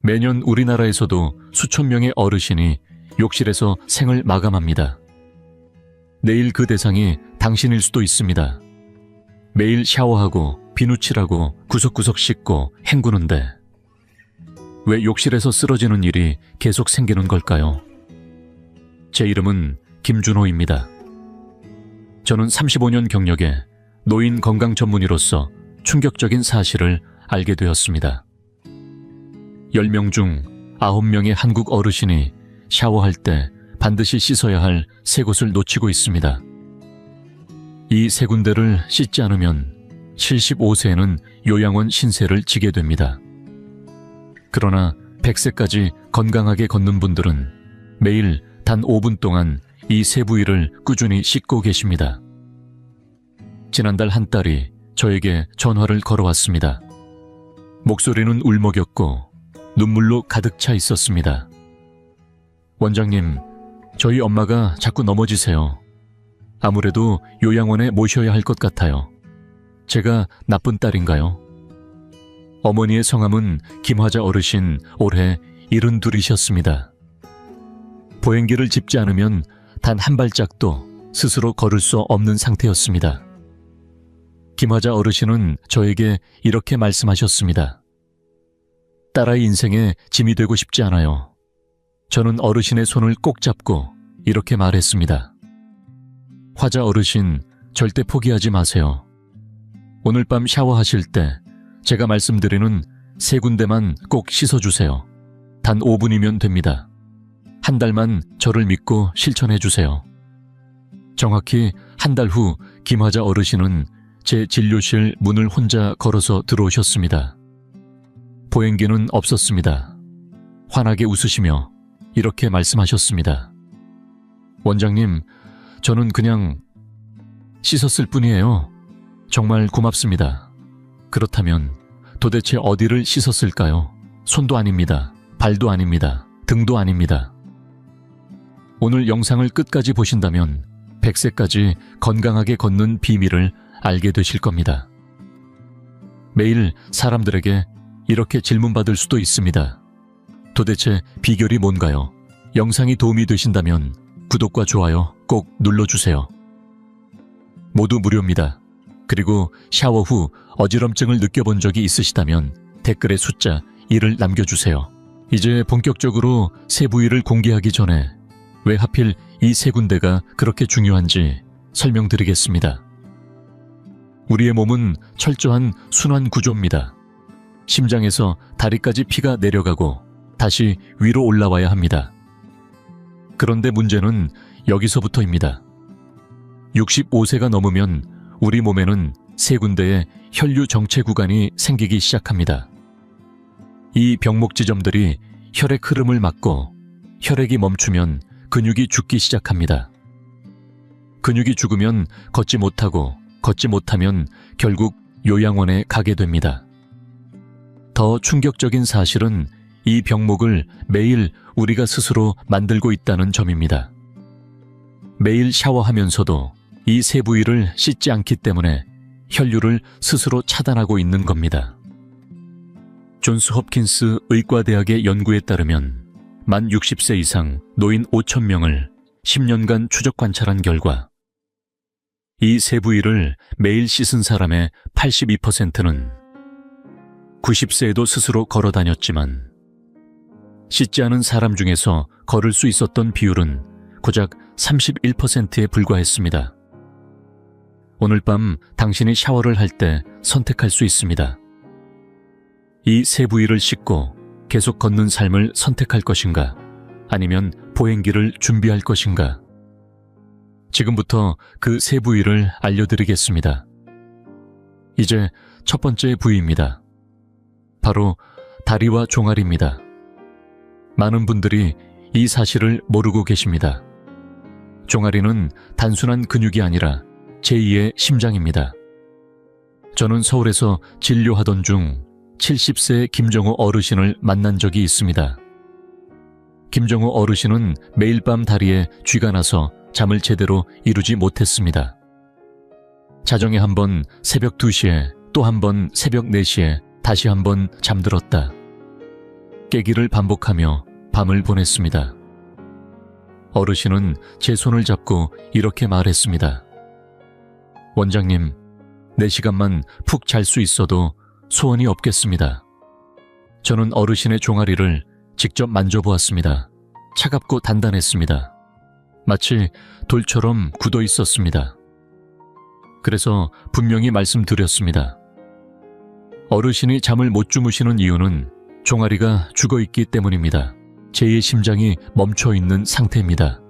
매년 우리나라에서도 수천 명의 어르신이 욕실에서 생을 마감합니다. 내일 그 대상이 당신일 수도 있습니다. 매일 샤워하고 비누칠하고 구석구석 씻고 헹구는데 왜 욕실에서 쓰러지는 일이 계속 생기는 걸까요? 제 이름은 김준호입니다. 저는 35년 경력의 노인 건강 전문의로서 충격적인 사실을 알게 되었습니다. 10명 중 9명의 한국 어르신이 샤워할 때 반드시 씻어야 할 세 곳을 놓치고 있습니다. 이 세 군데를 씻지 않으면 75세에는 요양원 신세를 지게 됩니다. 그러나 100세까지 건강하게 걷는 분들은 매일 단 5분 동안 이 세 부위를 꾸준히 씻고 계십니다. 지난달 한 딸이 저에게 전화를 걸어왔습니다. 목소리는 울먹였고 눈물로 가득 차 있었습니다. 원장님, 저희 엄마가 자꾸 넘어지세요. 아무래도 요양원에 모셔야 할 것 같아요. 제가 나쁜 딸인가요? 어머니의 성함은 김화자 어르신 올해 72이셨습니다. 보행기를 짚지 않으면 단 한 발짝도 스스로 걸을 수 없는 상태였습니다. 김화자 어르신은 저에게 이렇게 말씀하셨습니다. 딸아이 인생에 짐이 되고 싶지 않아요. 저는 어르신의 손을 꼭 잡고 이렇게 말했습니다. 화자 어르신, 절대 포기하지 마세요. 오늘 밤 샤워하실 때 제가 말씀드리는 세 군데만 꼭 씻어주세요. 단 5분이면 됩니다. 한 달만 저를 믿고 실천해 주세요. 정확히 한 달 후 김화자 어르신은 제 진료실 문을 혼자 걸어서 들어오셨습니다. 보행기는 없었습니다. 환하게 웃으시며 이렇게 말씀하셨습니다. 원장님, 저는 그냥 씻었을 뿐이에요. 정말 고맙습니다. 그렇다면 도대체 어디를 씻었을까요? 손도 아닙니다. 발도 아닙니다. 등도 아닙니다. 오늘 영상을 끝까지 보신다면 100세까지 건강하게 걷는 비밀을 알게 되실 겁니다. 매일 사람들에게 이렇게 질문받을 수도 있습니다. 도대체 비결이 뭔가요? 영상이 도움이 되신다면 구독과 좋아요 꼭 눌러주세요. 모두 무료입니다. 그리고 샤워 후 어지럼증을 느껴본 적이 있으시다면 댓글에 숫자 1을 남겨주세요. 이제 본격적으로 세 부위를 공개하기 전에 왜 하필 이 세 군데가 그렇게 중요한지 설명드리겠습니다. 우리의 몸은 철저한 순환 구조입니다. 심장에서 다리까지 피가 내려가고 다시 위로 올라와야 합니다. 그런데 문제는 여기서부터입니다. 65세가 넘으면 우리 몸에는 세 군데의 혈류 정체 구간이 생기기 시작합니다. 이 병목 지점들이 혈액 흐름을 막고 혈액이 멈추면 근육이 죽기 시작합니다. 근육이 죽으면 걷지 못하고 걷지 못하면 결국 요양원에 가게 됩니다. 더 충격적인 사실은 이 병목을 매일 우리가 스스로 만들고 있다는 점입니다. 매일 샤워하면서도 이 세 부위를 씻지 않기 때문에 혈류를 스스로 차단하고 있는 겁니다. 존스 홉킨스 의과대학의 연구에 따르면 만 60세 이상 노인 5,000명을 10년간 추적 관찰한 결과 이 세 부위를 매일 씻은 사람의 82%는 90세에도 스스로 걸어 다녔지만 씻지 않은 사람 중에서 걸을 수 있었던 비율은 고작 31%에 불과했습니다. 오늘 밤 당신이 샤워를 할 때 선택할 수 있습니다. 이 세 부위를 씻고 계속 걷는 삶을 선택할 것인가, 아니면 보행기를 준비할 것인가. 지금부터 그 세 부위를 알려드리겠습니다. 이제 첫 번째 부위입니다. 바로 다리와 종아리입니다. 많은 분들이 이 사실을 모르고 계십니다. 종아리는 단순한 근육이 아니라 제2의 심장입니다. 저는 서울에서 진료하던 중 70세 김정호 어르신을 만난 적이 있습니다. 김정호 어르신은 매일 밤 다리에 쥐가 나서 잠을 제대로 이루지 못했습니다. 자정에 한 번 새벽 2시에, 또 한 번 새벽 4시에, 다시 한 번 잠들었다. 깨기를 반복하며 밤을 보냈습니다. 어르신은 제 손을 잡고 이렇게 말했습니다. 원장님, 4시간만 푹 잘 수 있어도 소원이 없겠습니다. 저는 어르신의 종아리를 직접 만져보았습니다. 차갑고 단단했습니다. 마치 돌처럼 굳어 있었습니다. 그래서 분명히 말씀드렸습니다. 어르신이 잠을 못 주무시는 이유는 종아리가 죽어있기 때문입니다. 제2의 심장이 멈춰있는 상태입니다.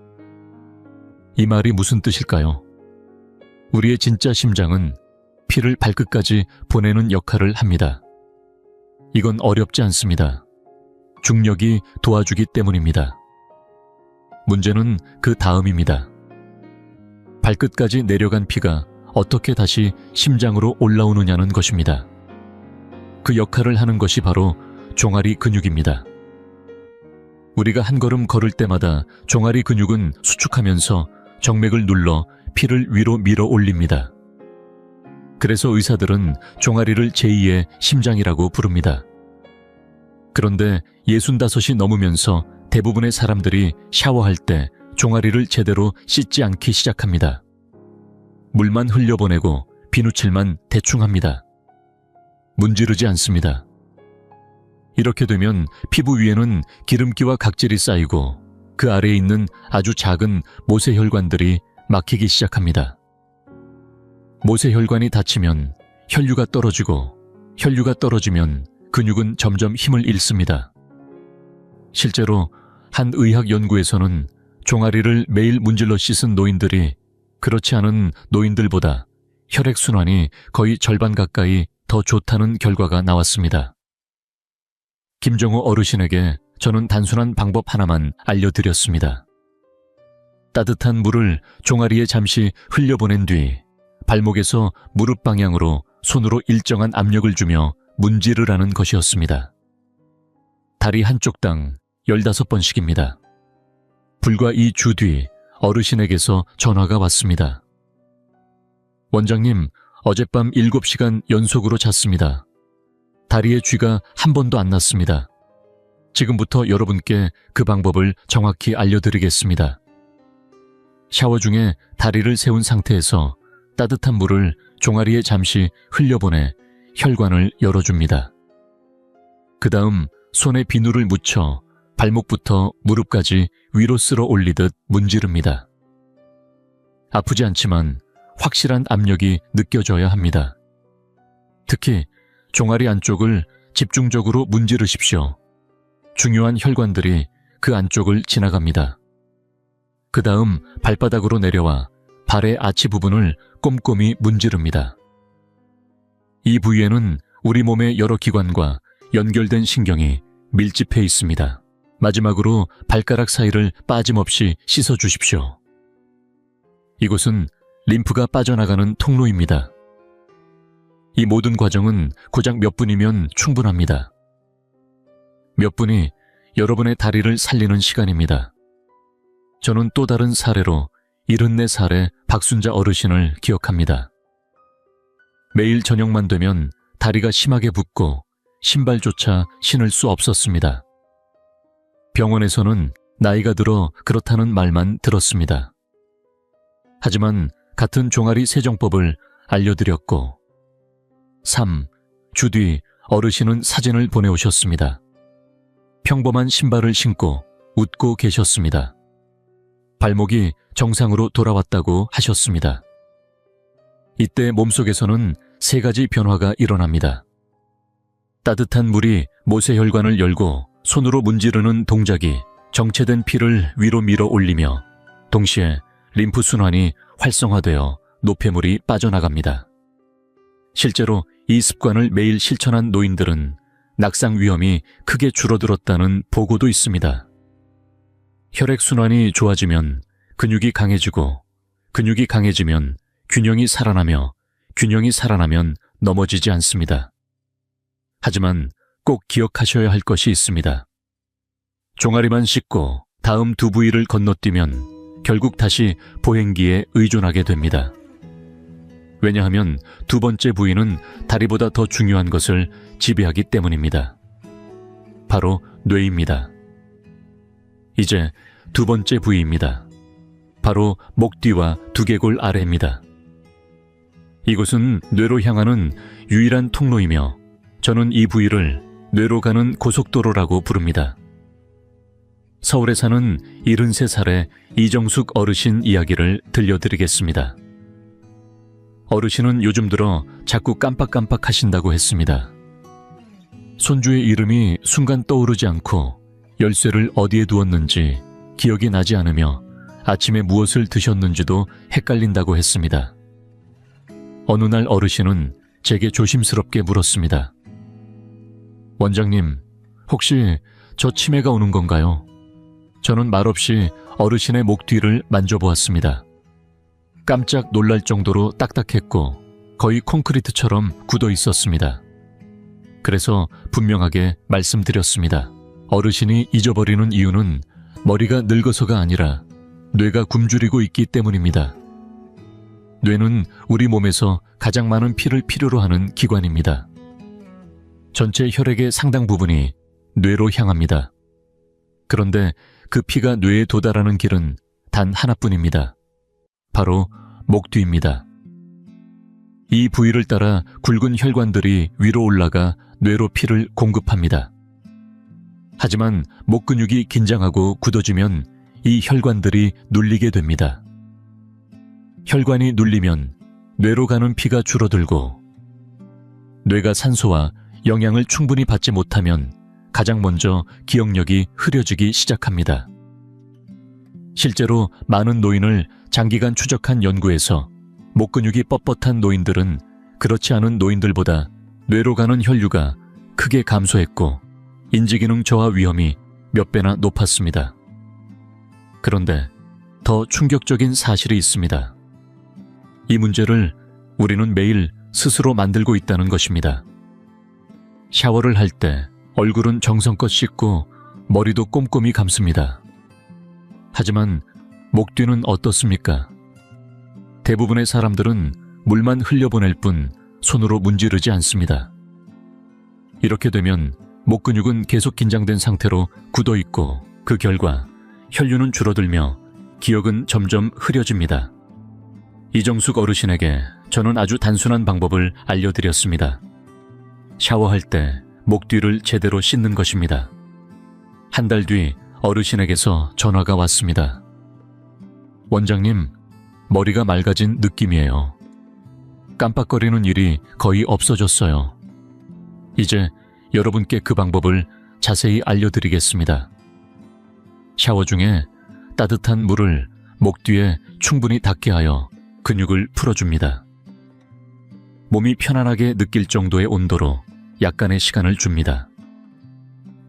이 말이 무슨 뜻일까요? 우리의 진짜 심장은 피를 발끝까지 보내는 역할을 합니다. 이건 어렵지 않습니다. 중력이 도와주기 때문입니다. 문제는 그 다음입니다. 발끝까지 내려간 피가 어떻게 다시 심장으로 올라오느냐는 것입니다. 그 역할을 하는 것이 바로 종아리 근육입니다. 우리가 한 걸음 걸을 때마다 종아리 근육은 수축하면서 정맥을 눌러 피를 위로 밀어 올립니다. 그래서 의사들은 종아리를 제2의 심장이라고 부릅니다. 그런데 65이 넘으면서 대부분의 사람들이 샤워할 때 종아리를 제대로 씻지 않기 시작합니다. 물만 흘려보내고 비누칠만 대충 합니다. 문지르지 않습니다. 이렇게 되면 피부 위에는 기름기와 각질이 쌓이고 그 아래에 있는 아주 작은 모세혈관들이 막히기 시작합니다. 모세혈관이 닫히면 혈류가 떨어지고 혈류가 떨어지면 근육은 점점 힘을 잃습니다. 실제로 한 의학 연구에서는 종아리를 매일 문질러 씻은 노인들이 그렇지 않은 노인들보다 혈액순환이 거의 절반 가까이 더 좋다는 결과가 나왔습니다. 김정호 어르신에게 저는 단순한 방법 하나만 알려드렸습니다. 따뜻한 물을 종아리에 잠시 흘려보낸 뒤 발목에서 무릎 방향으로 손으로 일정한 압력을 주며 문지르라는 것이었습니다. 다리 한쪽당 15번씩입니다. 불과 2주 뒤 어르신에게서 전화가 왔습니다. 원장님, 어젯밤 7시간 연속으로 잤습니다. 다리에 쥐가 한 번도 안 났습니다. 지금부터 여러분께 그 방법을 정확히 알려드리겠습니다. 샤워 중에 다리를 세운 상태에서 따뜻한 물을 종아리에 잠시 흘려보내 혈관을 열어줍니다. 그 다음 손에 비누를 묻혀 발목부터 무릎까지 위로 쓸어 올리듯 문지릅니다. 아프지 않지만 확실한 압력이 느껴져야 합니다. 특히 종아리 안쪽을 집중적으로 문지르십시오. 중요한 혈관들이 그 안쪽을 지나갑니다. 그 다음 발바닥으로 내려와 발의 아치 부분을 꼼꼼히 문지릅니다. 이 부위에는 우리 몸의 여러 기관과 연결된 신경이 밀집해 있습니다. 마지막으로 발가락 사이를 빠짐없이 씻어주십시오. 이곳은 림프가 빠져나가는 통로입니다. 이 모든 과정은 고작 몇 분이면 충분합니다. 몇 분이 여러분의 다리를 살리는 시간입니다. 저는 또 다른 사례로 74살의 박순자 어르신을 기억합니다. 매일 저녁만 되면 다리가 심하게 붓고 신발조차 신을 수 없었습니다. 병원에서는 나이가 들어 그렇다는 말만 들었습니다. 하지만 같은 종아리 세정법을 알려드렸고 3주 뒤 어르신은 사진을 보내오셨습니다. 평범한 신발을 신고 웃고 계셨습니다. 발목이 정상으로 돌아왔다고 하셨습니다. 이때 몸속에서는 3가지 변화가 일어납니다. 따뜻한 물이 모세혈관을 열고 손으로 문지르는 동작이 정체된 피를 위로 밀어 올리며 동시에 림프 순환이 활성화되어 노폐물이 빠져나갑니다. 실제로 이 습관을 매일 실천한 노인들은 낙상 위험이 크게 줄어들었다는 보고도 있습니다. 혈액순환이 좋아지면 근육이 강해지고 근육이 강해지면 균형이 살아나며 균형이 살아나면 넘어지지 않습니다. 하지만 꼭 기억하셔야 할 것이 있습니다. 종아리만 씻고 다음 두 부위를 건너뛰면 결국 다시 보행기에 의존하게 됩니다. 왜냐하면 두 번째 부위는 다리보다 더 중요한 것을 지배하기 때문입니다. 바로 뇌입니다. 이제 두 번째 부위입니다. 바로 목 뒤와 두개골 아래입니다. 이곳은 뇌로 향하는 유일한 통로이며 저는 이 부위를 뇌로 가는 고속도로라고 부릅니다. 서울에 사는 73살의 이정숙 어르신 이야기를 들려드리겠습니다. 어르신은 요즘 들어 자꾸 깜빡깜빡 하신다고 했습니다. 손주의 이름이 순간 떠오르지 않고 열쇠를 어디에 두었는지 기억이 나지 않으며 아침에 무엇을 드셨는지도 헷갈린다고 했습니다. 어느 날 어르신은 제게 조심스럽게 물었습니다. 원장님, 혹시 저 치매가 오는 건가요? 저는 말없이 어르신의 목 뒤를 만져보았습니다. 깜짝 놀랄 정도로 딱딱했고 거의 콘크리트처럼 굳어 있었습니다. 그래서 분명하게 말씀드렸습니다. 어르신이 잊어버리는 이유는 머리가 늙어서가 아니라 뇌가 굶주리고 있기 때문입니다. 뇌는 우리 몸에서 가장 많은 피를 필요로 하는 기관입니다. 전체 혈액의 상당 부분이 뇌로 향합니다. 그런데 그 피가 뇌에 도달하는 길은 단 하나뿐입니다. 바로 목 뒤입니다. 이 부위를 따라 굵은 혈관들이 위로 올라가 뇌로 피를 공급합니다. 하지만 목 근육이 긴장하고 굳어지면 이 혈관들이 눌리게 됩니다. 혈관이 눌리면 뇌로 가는 피가 줄어들고 뇌가 산소와 영양을 충분히 받지 못하면 가장 먼저 기억력이 흐려지기 시작합니다. 실제로 많은 노인을 장기간 추적한 연구에서 목 근육이 뻣뻣한 노인들은 그렇지 않은 노인들보다 뇌로 가는 혈류가 크게 감소했고 인지기능 저하 위험이 몇 배나 높았습니다. 그런데 더 충격적인 사실이 있습니다. 이 문제를 우리는 매일 스스로 만들고 있다는 것입니다. 샤워를 할 때 얼굴은 정성껏 씻고 머리도 꼼꼼히 감습니다. 하지만 목 뒤는 어떻습니까? 대부분의 사람들은 물만 흘려보낼 뿐 손으로 문지르지 않습니다. 이렇게 되면 목 근육은 계속 긴장된 상태로 굳어 있고 그 결과 혈류는 줄어들며 기억은 점점 흐려집니다. 이정숙 어르신에게 저는 아주 단순한 방법을 알려드렸습니다. 샤워할 때 목 뒤를 제대로 씻는 것입니다. 한 달 뒤 어르신에게서 전화가 왔습니다. 원장님, 머리가 맑아진 느낌이에요. 깜빡거리는 일이 거의 없어졌어요. 이제 여러분께 그 방법을 자세히 알려드리겠습니다. 샤워 중에 따뜻한 물을 목 뒤에 충분히 닿게 하여 근육을 풀어줍니다. 몸이 편안하게 느낄 정도의 온도로 약간의 시간을 줍니다.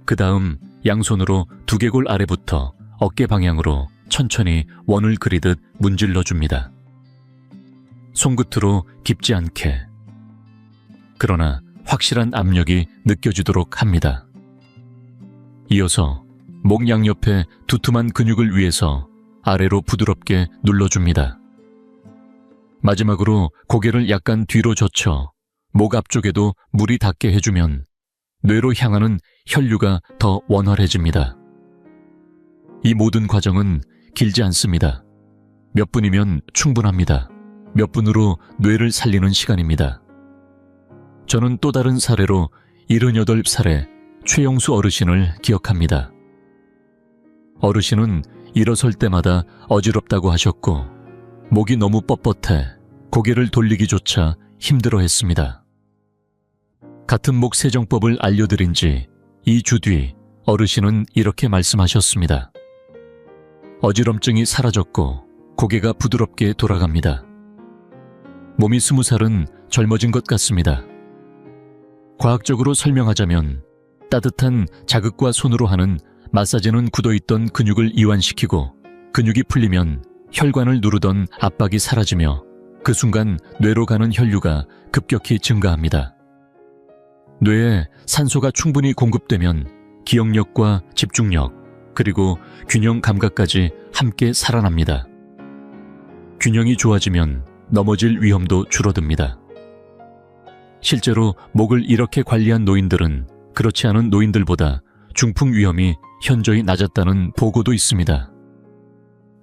그 다음 양손으로 두개골 아래부터 어깨 방향으로 천천히 원을 그리듯 문질러 줍니다. 손끝으로 깊지 않게, 그러나 확실한 압력이 느껴지도록 합니다. 이어서 목 양옆에 두툼한 근육을 위해서 아래로 부드럽게 눌러줍니다. 마지막으로 고개를 약간 뒤로 젖혀 목 앞쪽에도 물이 닿게 해주면 뇌로 향하는 혈류가 더 원활해집니다. 이 모든 과정은 길지 않습니다. 몇 분이면 충분합니다. 몇 분으로 뇌를 살리는 시간입니다. 저는 또 다른 사례로 78살의 최영수 어르신을 기억합니다. 어르신은 일어설 때마다 어지럽다고 하셨고 목이 너무 뻣뻣해 고개를 돌리기조차 힘들어했습니다. 같은 목 세정법을 알려드린 지 2주 뒤 어르신은 이렇게 말씀하셨습니다. 어지럼증이 사라졌고 고개가 부드럽게 돌아갑니다. 몸이 20살은 젊어진 것 같습니다. 과학적으로 설명하자면 따뜻한 자극과 손으로 하는 마사지는 굳어있던 근육을 이완시키고 근육이 풀리면 혈관을 누르던 압박이 사라지며 그 순간 뇌로 가는 혈류가 급격히 증가합니다. 뇌에 산소가 충분히 공급되면 기억력과 집중력, 그리고 균형 감각까지 함께 살아납니다. 균형이 좋아지면 넘어질 위험도 줄어듭니다. 실제로 목을 이렇게 관리한 노인들은 그렇지 않은 노인들보다 중풍 위험이 현저히 낮았다는 보고도 있습니다.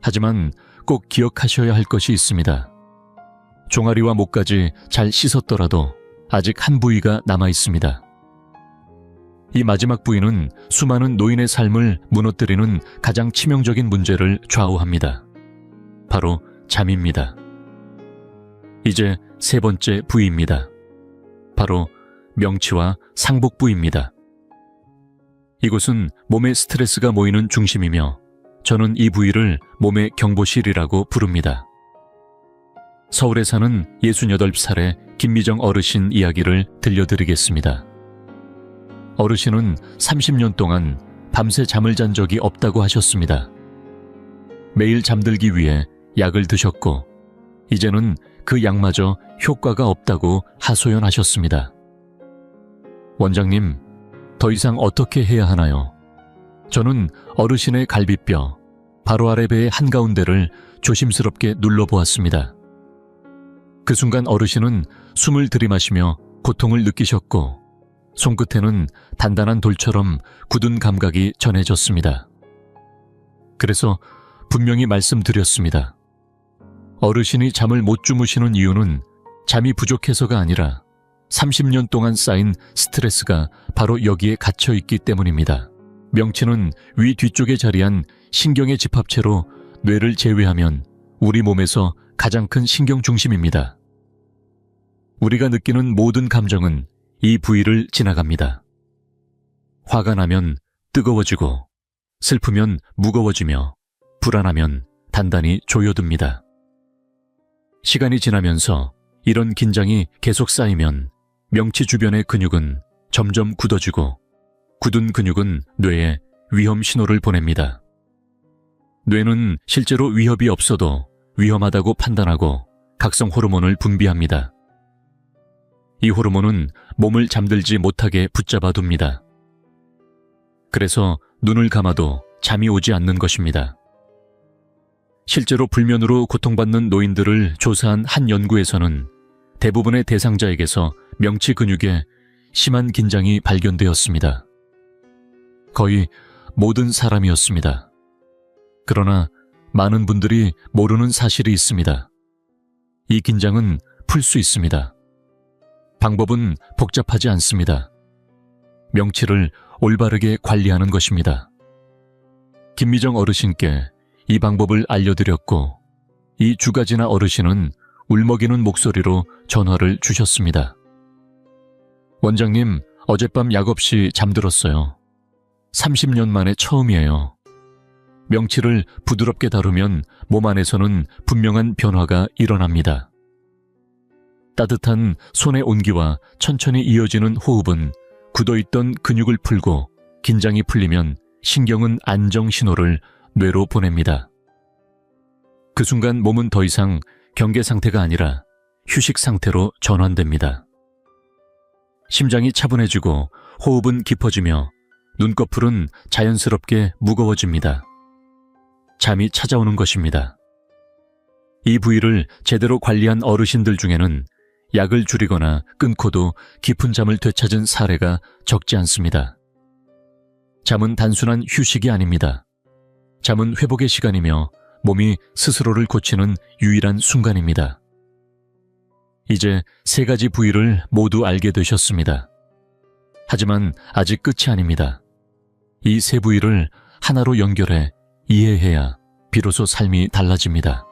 하지만 꼭 기억하셔야 할 것이 있습니다. 종아리와 목까지 잘 씻었더라도 아직 한 부위가 남아 있습니다. 이 마지막 부위는 수많은 노인의 삶을 무너뜨리는 가장 치명적인 문제를 좌우합니다. 바로 잠입니다. 이제 세 번째 부위입니다. 바로 명치와 상복부입니다. 이곳은 몸의 스트레스가 모이는 중심이며 저는 이 부위를 몸의 경보실이라고 부릅니다. 서울에 사는 68살의 김미정 어르신 이야기를 들려드리겠습니다. 어르신은 30년 동안 밤새 잠을 잔 적이 없다고 하셨습니다. 매일 잠들기 위해 약을 드셨고 이제는 그 약마저 효과가 없다고 하소연하셨습니다. 원장님, 더 이상 어떻게 해야 하나요? 저는 어르신의 갈비뼈, 바로 아래 배의 한가운데를 조심스럽게 눌러보았습니다. 그 순간 어르신은 숨을 들이마시며 고통을 느끼셨고 손끝에는 단단한 돌처럼 굳은 감각이 전해졌습니다. 그래서 분명히 말씀드렸습니다. 어르신이 잠을 못 주무시는 이유는 잠이 부족해서가 아니라 30년 동안 쌓인 스트레스가 바로 여기에 갇혀 있기 때문입니다. 명치는 위 뒤쪽에 자리한 신경의 집합체로 뇌를 제외하면 우리 몸에서 가장 큰 신경 중심입니다. 우리가 느끼는 모든 감정은 이 부위를 지나갑니다. 화가 나면 뜨거워지고, 슬프면 무거워지며, 불안하면 단단히 조여듭니다. 시간이 지나면서 이런 긴장이 계속 쌓이면 명치 주변의 근육은 점점 굳어지고 굳은 근육은 뇌에 위험 신호를 보냅니다. 뇌는 실제로 위협이 없어도 위험하다고 판단하고 각성 호르몬을 분비합니다. 이 호르몬은 몸을 잠들지 못하게 붙잡아 둡니다. 그래서 눈을 감아도 잠이 오지 않는 것입니다. 실제로 불면으로 고통받는 노인들을 조사한 한 연구에서는 대부분의 대상자에게서 명치 근육에 심한 긴장이 발견되었습니다. 거의 모든 사람이었습니다. 그러나 많은 분들이 모르는 사실이 있습니다. 이 긴장은 풀 수 있습니다. 방법은 복잡하지 않습니다. 명치를 올바르게 관리하는 것입니다. 김미정 어르신께 이 방법을 알려드렸고 이 주가지나 어르신은 울먹이는 목소리로 전화를 주셨습니다. 원장님, 어젯밤 약 없이 잠들었어요. 30년 만에 처음이에요. 명치를 부드럽게 다루면 몸 안에서는 분명한 변화가 일어납니다. 따뜻한 손의 온기와 천천히 이어지는 호흡은 굳어있던 근육을 풀고 긴장이 풀리면 신경은 안정 신호를 뇌로 보냅니다. 그 순간 몸은 더 이상 경계 상태가 아니라 휴식 상태로 전환됩니다. 심장이 차분해지고 호흡은 깊어지며 눈꺼풀은 자연스럽게 무거워집니다. 잠이 찾아오는 것입니다. 이 부위를 제대로 관리한 어르신들 중에는 약을 줄이거나 끊고도 깊은 잠을 되찾은 사례가 적지 않습니다. 잠은 단순한 휴식이 아닙니다. 잠은 회복의 시간이며 몸이 스스로를 고치는 유일한 순간입니다. 이제 세 가지 부위를 모두 알게 되셨습니다. 하지만 아직 끝이 아닙니다. 이 세 부위를 하나로 연결해 이해해야 비로소 삶이 달라집니다.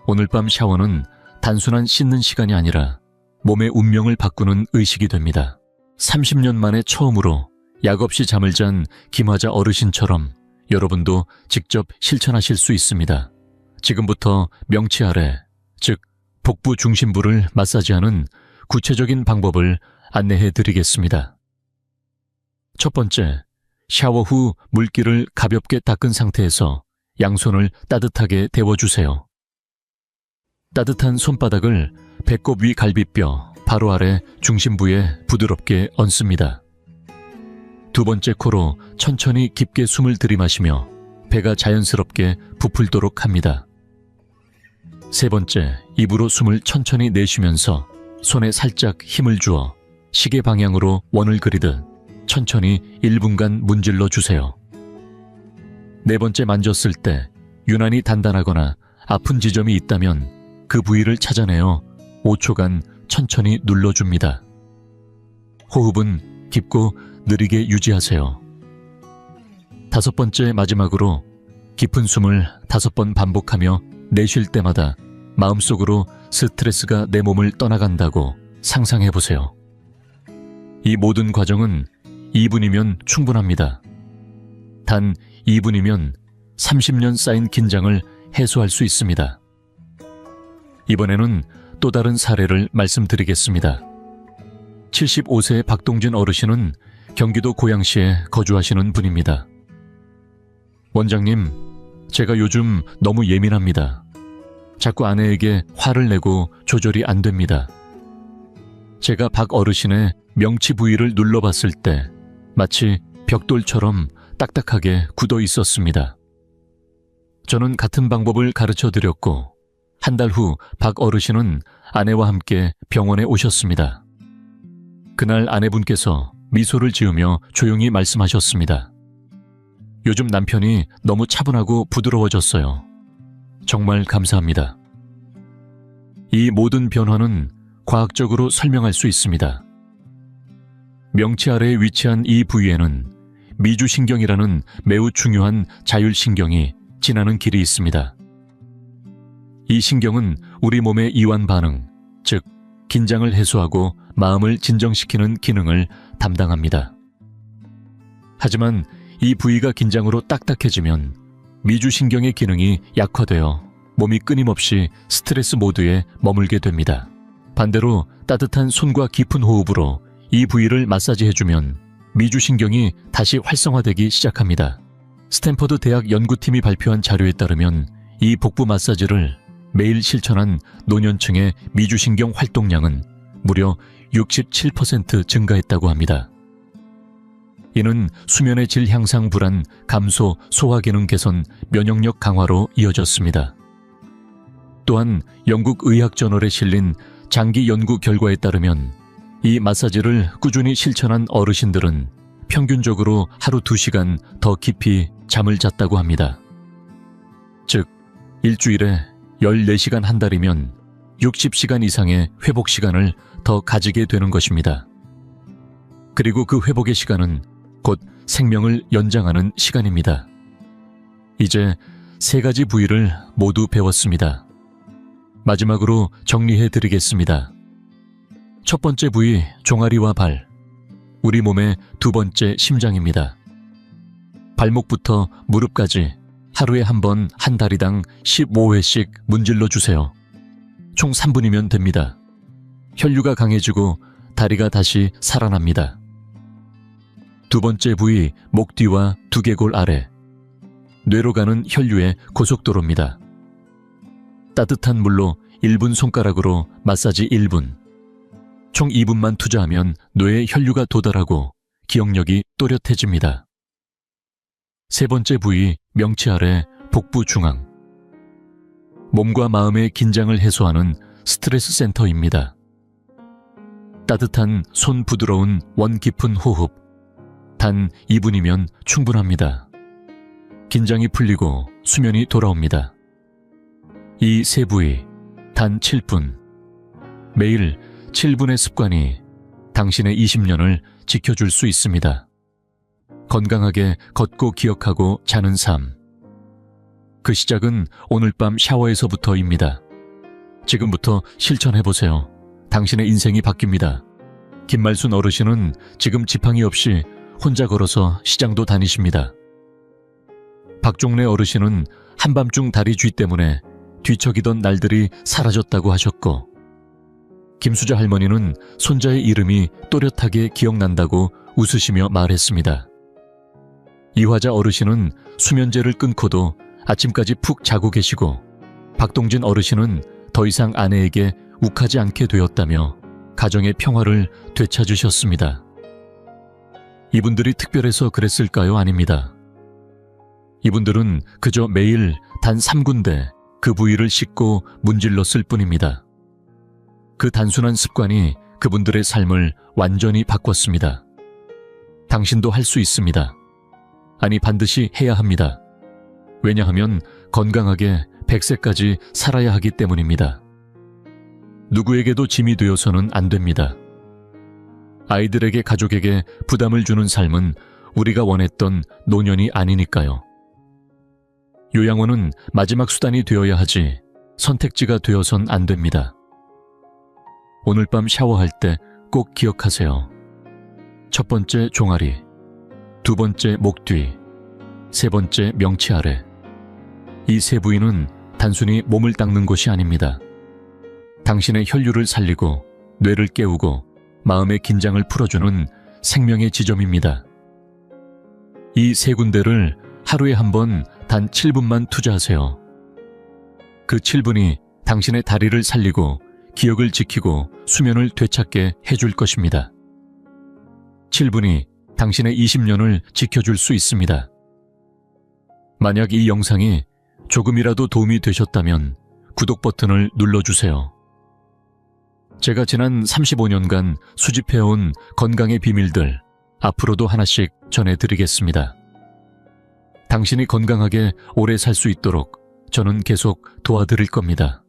오늘 밤 샤워는 단순한 씻는 시간이 아니라 몸의 운명을 바꾸는 의식이 됩니다. 30년 만에 처음으로 약 없이 잠을 잔 김화자 어르신처럼 여러분도 직접 실천하실 수 있습니다. 지금부터 명치 아래, 즉 복부 중심부를 마사지하는 구체적인 방법을 안내해 드리겠습니다. 첫 번째, 샤워 후 물기를 가볍게 닦은 상태에서 양손을 따뜻하게 데워주세요. 따뜻한 손바닥을 배꼽 위 갈비뼈 바로 아래 중심부에 부드럽게 얹습니다. 두 번째 코로 천천히 깊게 숨을 들이마시며 배가 자연스럽게 부풀도록 합니다. 세 번째, 입으로 숨을 천천히 내쉬면서 손에 살짝 힘을 주어 시계 방향으로 원을 그리듯 천천히 1분간 문질러 주세요. 네 번째 만졌을 때 유난히 단단하거나 아픈 지점이 있다면 그 부위를 찾아내어 5초간 천천히 눌러줍니다. 호흡은 깊고 느리게 유지하세요. 다섯 번째 마지막으로 깊은 숨을 5번 반복하며 내쉴 때마다 마음속으로 스트레스가 내 몸을 떠나간다고 상상해보세요. 이 모든 과정은 2분이면 충분합니다. 단 2분이면 30년 쌓인 긴장을 해소할 수 있습니다. 이번에는 또 다른 사례를 말씀드리겠습니다. 75세 박동진 어르신은 경기도 고양시에 거주하시는 분입니다. 원장님, 제가 요즘 너무 예민합니다. 자꾸 아내에게 화를 내고 조절이 안 됩니다. 제가 박 어르신의 명치 부위를 눌러봤을 때 마치 벽돌처럼 딱딱하게 굳어 있었습니다. 저는 같은 방법을 가르쳐 드렸고 한 달 후 박 어르신은 아내와 함께 병원에 오셨습니다. 그날 아내분께서 미소를 지으며 조용히 말씀하셨습니다. 요즘 남편이 너무 차분하고 부드러워졌어요. 정말 감사합니다. 이 모든 변화는 과학적으로 설명할 수 있습니다. 명치 아래에 위치한 이 부위에는 미주신경이라는 매우 중요한 자율신경이 지나는 길이 있습니다. 이 신경은 우리 몸의 이완 반응, 즉 긴장을 해소하고 마음을 진정시키는 기능을 담당합니다. 하지만 이 부위가 긴장으로 딱딱해지면 미주신경의 기능이 약화되어 몸이 끊임없이 스트레스 모드에 머물게 됩니다. 반대로 따뜻한 손과 깊은 호흡으로 이 부위를 마사지해주면 미주신경이 다시 활성화되기 시작합니다. 스탠퍼드 대학 연구팀이 발표한 자료에 따르면 이 복부 마사지를 매일 실천한 노년층의 미주신경 활동량은 무려 67% 증가했다고 합니다. 이는 수면의 질 향상 불안, 감소, 소화기능 개선, 면역력 강화로 이어졌습니다. 또한 영국 의학저널에 실린 장기 연구 결과에 따르면 이 마사지를 꾸준히 실천한 어르신들은 평균적으로 하루 2시간 더 깊이 잠을 잤다고 합니다. 즉, 일주일에 14시간 한 달이면 60시간 이상의 회복 시간을 더 가지게 되는 것입니다. 그리고 그 회복의 시간은 곧 생명을 연장하는 시간입니다. 이제 3가지 부위를 모두 배웠습니다. 마지막으로 정리해 드리겠습니다. 첫 번째 부위, 종아리와 발. 우리 몸의 두 번째 심장입니다. 발목부터 무릎까지 하루에 한 번 한 다리당 15회씩 문질러 주세요. 총 3분이면 됩니다. 혈류가 강해지고 다리가 다시 살아납니다. 두 번째 부위, 목 뒤와 두개골 아래. 뇌로 가는 혈류의 고속도로입니다. 따뜻한 물로 1분 손가락으로 마사지 1분. 총 2분만 투자하면 뇌에 혈류가 도달하고 기억력이 또렷해집니다. 세 번째 부위, 명치 아래 복부 중앙. 몸과 마음의 긴장을 해소하는 스트레스 센터입니다. 따뜻한 손 부드러운 원 깊은 호흡. 단 2분이면 충분합니다. 긴장이 풀리고 수면이 돌아옵니다. 이 세 부위, 단 7분. 매일 7분의 습관이 당신의 20년을 지켜줄 수 있습니다. 건강하게 걷고 기억하고 자는 삶. 그 시작은 오늘 밤 샤워에서부터입니다. 지금부터 실천해보세요. 당신의 인생이 바뀝니다. 김말순 어르신은 지금 지팡이 없이 혼자 걸어서 시장도 다니십니다. 박종래 어르신은 한밤중 다리 쥐 때문에 뒤척이던 날들이 사라졌다고 하셨고, 김수자 할머니는 손자의 이름이 또렷하게 기억난다고 웃으시며 말했습니다. 이화자 어르신은 수면제를 끊고도 아침까지 푹 자고 계시고, 박동진 어르신은 더 이상 아내에게 욱하지 않게 되었다며 가정의 평화를 되찾으셨습니다. 이분들이 특별해서 그랬을까요? 아닙니다. 이분들은 그저 매일 단 3군데 그 부위를 씻고 문질렀을 뿐입니다. 그 단순한 습관이 그분들의 삶을 완전히 바꿨습니다. 당신도 할 수 있습니다. 아니, 반드시 해야 합니다. 왜냐하면 건강하게 100세까지 살아야 하기 때문입니다. 누구에게도 짐이 되어서는 안 됩니다. 아이들에게, 가족에게 부담을 주는 삶은 우리가 원했던 노년이 아니니까요. 요양원은 마지막 수단이 되어야 하지 선택지가 되어선 안 됩니다. 오늘 밤 샤워할 때 꼭 기억하세요. 첫 번째 종아리, 두 번째 목 뒤, 세 번째 명치 아래. 이 세 부위는 단순히 몸을 닦는 곳이 아닙니다. 당신의 혈류를 살리고 뇌를 깨우고 마음의 긴장을 풀어주는 생명의 지점입니다. 이 세 군데를 하루에 한 번 단 7분만 투자하세요. 그 7분이 당신의 다리를 살리고 기억을 지키고 수면을 되찾게 해줄 것입니다. 7분이 당신의 20년을 지켜줄 수 있습니다. 만약 이 영상이 조금이라도 도움이 되셨다면 구독 버튼을 눌러주세요. 제가 지난 35년간 수집해온 건강의 비밀들 앞으로도 하나씩 전해드리겠습니다. 당신이 건강하게 오래 살 수 있도록 저는 계속 도와드릴 겁니다.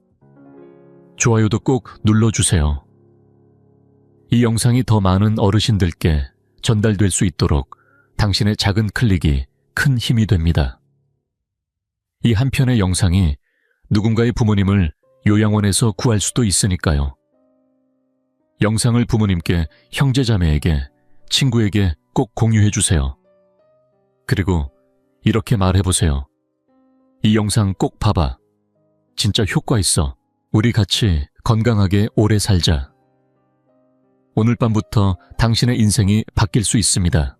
좋아요도 꼭 눌러주세요. 이 영상이 더 많은 어르신들께 전달될 수 있도록 당신의 작은 클릭이 큰 힘이 됩니다. 이 한 편의 영상이 누군가의 부모님을 요양원에서 구할 수도 있으니까요. 영상을 부모님께, 형제자매에게, 친구에게 꼭 공유해주세요. 그리고 이렇게 말해보세요. 이 영상 꼭 봐봐. 진짜 효과 있어. 우리 같이 건강하게 오래 살자. 오늘 밤부터 당신의 인생이 바뀔 수 있습니다.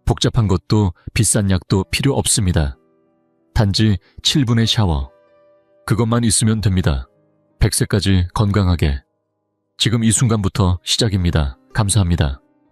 복잡한 것도 비싼 약도 필요 없습니다. 단지 7분의 샤워. 그것만 있으면 됩니다. 100세까지 건강하게. 지금 이 순간부터 시작입니다. 감사합니다.